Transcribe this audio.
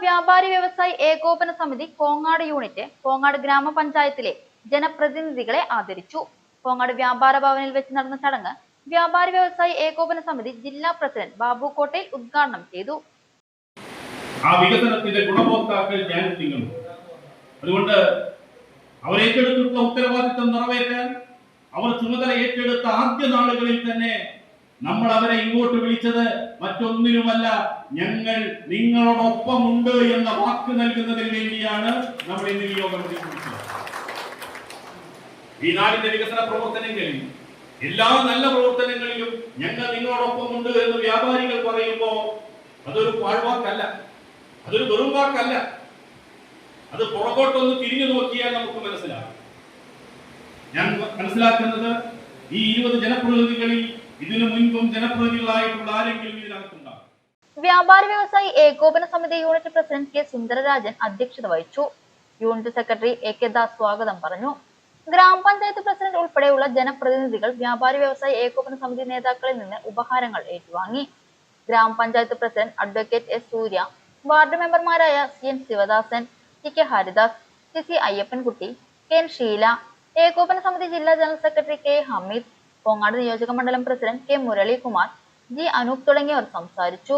വ്യാപാരി വ്യവസായി ഏകോപന സമിതി കോങ്ങാട് യൂണിറ്റ് കോങ്ങാട് ഗ്രാമപഞ്ചായത്തിലെ ജനപ്രതിനിധികളെ ആദരിച്ചു. കോങ്ങാട് വ്യാപാര ഭവനിൽ വെച്ച് നടന്ന ചടങ്ങ് വ്യാപാരി വ്യവസായി ഏകോപന സമിതി ജില്ലാ പ്രസിഡന്റ് ബാബു കോട്ടയിൽ ഉദ്ഘാടനം ചെയ്തു. ആ വികസനത്തിന്റെ ഗുണഭോക്താക്കൾ ഞാനും നിങ്ങളും. അതുകൊണ്ട് അവർ ഏറ്റെടുത്തിട്ടുള്ള ഉത്തരവാദിത്തം നിറവേറ്റാൻ അവർ ചുമതല ഏറ്റെടുത്ത ആദ്യ നാളുകളിൽ തന്നെ നമ്മൾ അവരെ ഇങ്ങോട്ട് വിളിച്ചത് മറ്റൊന്നിനുമല്ല, ഞങ്ങൾ നിങ്ങളോടൊപ്പമുണ്ട് എന്ന വാക്ക് നൽകുന്നതിന് വേണ്ടിയാണ് നമ്മൾ ഇന്ന് ഈ യോഗം വിളിച്ചത്. ഈ നാടിന്റെ വികസന പ്രവർത്തനങ്ങളിൽ എല്ലാ നല്ല പ്രവർത്തനങ്ങളിലും ഞങ്ങൾ നിങ്ങളോടൊപ്പമുണ്ട് എന്ന് വ്യാപാരികൾ പറയുമ്പോൾ അതൊരു പാഴ്വാക്കല്ല, അതൊരു വെറും വാക്കല്ല. അത് പുറകോട്ടൊന്ന് തിരിഞ്ഞു നോക്കിയാൽ നമുക്ക് മനസ്സിലാകും. ഞാൻ മനസ്സിലാക്കുന്നത് ഈ 20 ജനപ്രതിനിധികളിൽ ഇതിനു മുൻപും ജനപ്രതിനിധികളായിട്ടുള്ള ആരെങ്കിലും ഇതിനകത്തുണ്ടാകും. വ്യാപാരി വ്യവസായി ഏകോപന സമിതി യൂണിറ്റ് പ്രസിഡന്റ് കെ സുന്ദരരാജൻ അധ്യക്ഷത വഹിച്ചു. Unit secretary A K Das സ്വാഗതം പറഞ്ഞു. ഗ്രാമപഞ്ചായത്ത് പ്രസിഡന്റ് ഉൾപ്പെടെയുള്ള ജനപ്രതിനിധികൾ വ്യാപാരി വ്യവസായി ഏകോപന സമിതി നേതാക്കളിൽ നിന്ന് ഉപഹാരങ്ങൾ ഏറ്റുവാങ്ങി. ഗ്രാമപഞ്ചായത്ത് president advocate S Surya, ward മെമ്പർമാരായ C N Sivadasan, T K Haridas, T C Ayyappankutty, K N Sheela, ഏകോപന സമിതി ജില്ലാ general secretary K Hameed, Kongad നിയോജക മണ്ഡലം president K Muraleekumar, G Anoop തുടങ്ങിയവർ സംസാരിച്ചു.